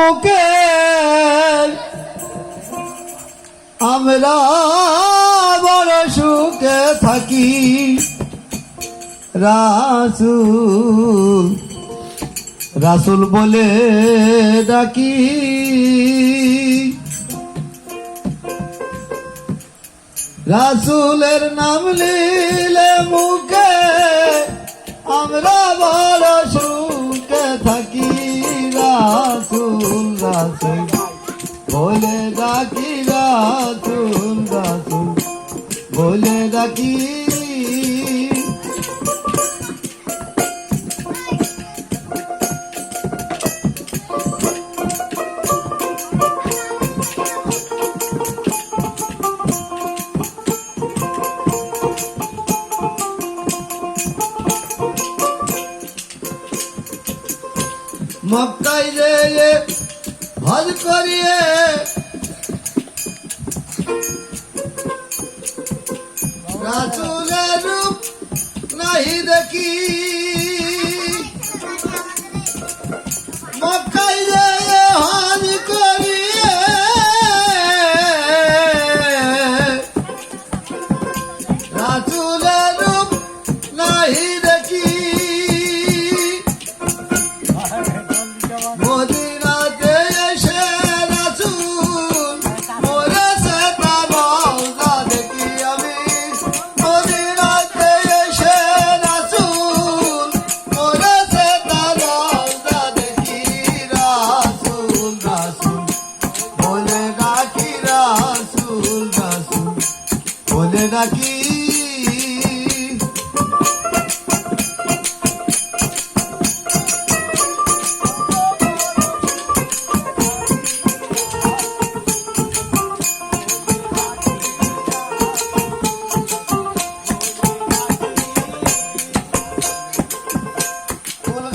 মুখে আমরা বড় সুখে থাকি। রাসূল রাসূল বলে ডাকি, রাসূলের নাম নিলে মুখে আমরা বড় সুখে থাকি। রাসূল রাসূল বলে ডাকি, রাসূল রাসূল বলে ডাকি। মক্কায় যে হজ করিয়ে রাসূলের রূপ নাহি দেখি। মক্কায় যে হজ করিয়ে রাসূলের রূপ নাহি দেখি। মদিনাতে এসে রাসূল মরেছে তার রওজা দেখি আমি। মদিনাতে এসে রাসূল মরেছে তার রওজা দেখি। রাসূল রাসূল বলে ডাকি, রাসূল রাসূল বলে ডাকি।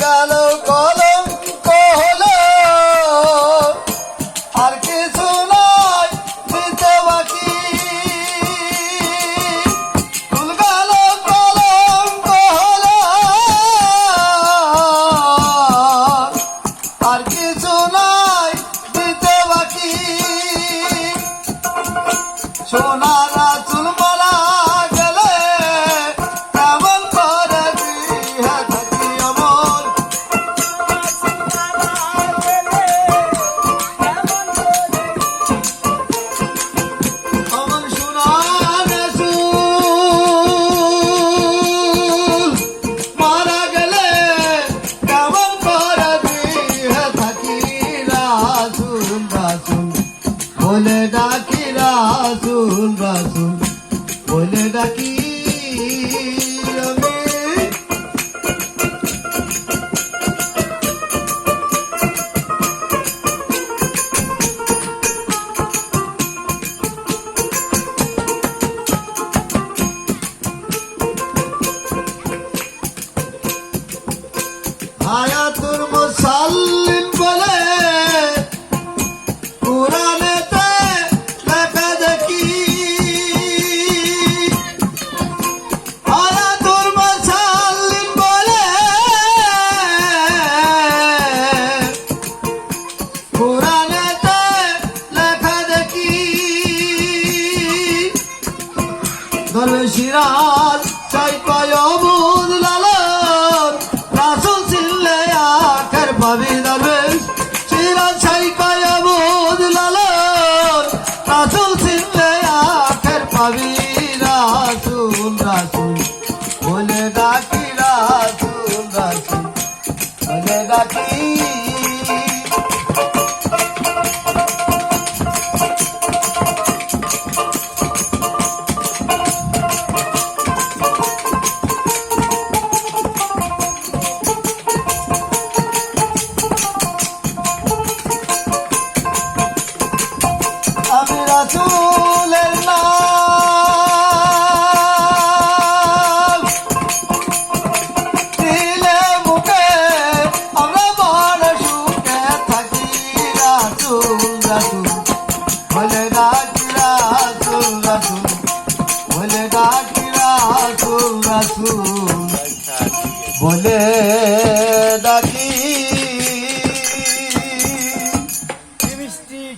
গেল কলঙ্ক হলো আর কিছু নয় দিতে বাকি। ফুল গেল কলঙ্ক হলো আর কিছু নয় দিতে বাকি। সোনা রাসূল মারা গেলে কেমন করে বিয়ে থাকি আমার। বলে ডাকি, রাসূল রাসূল বলে ডাকি আমি। হায়াতুল মুসাল্লিম বলে কুরআনেতে লেখা দেখি। হায়াতুল মুসাল্লিম বলে কুরআনেতে লেখা দেখি। দলে সিরাজ চাই পায় অবুদ লালন, রাসূল চিনলে আখের পাবি দরবেশ। সিরাজ চাই পায় অবুদ লালন, রাসূল চিনলে আখের পাবি। রাসূল রাসূল বলে ডাকি, রাসূল রাসূল বলে ডাকি। আমি রাসূলের নাম নিলে মুখে আমরা বড় সুখে থাকি। রাসূল রাসূল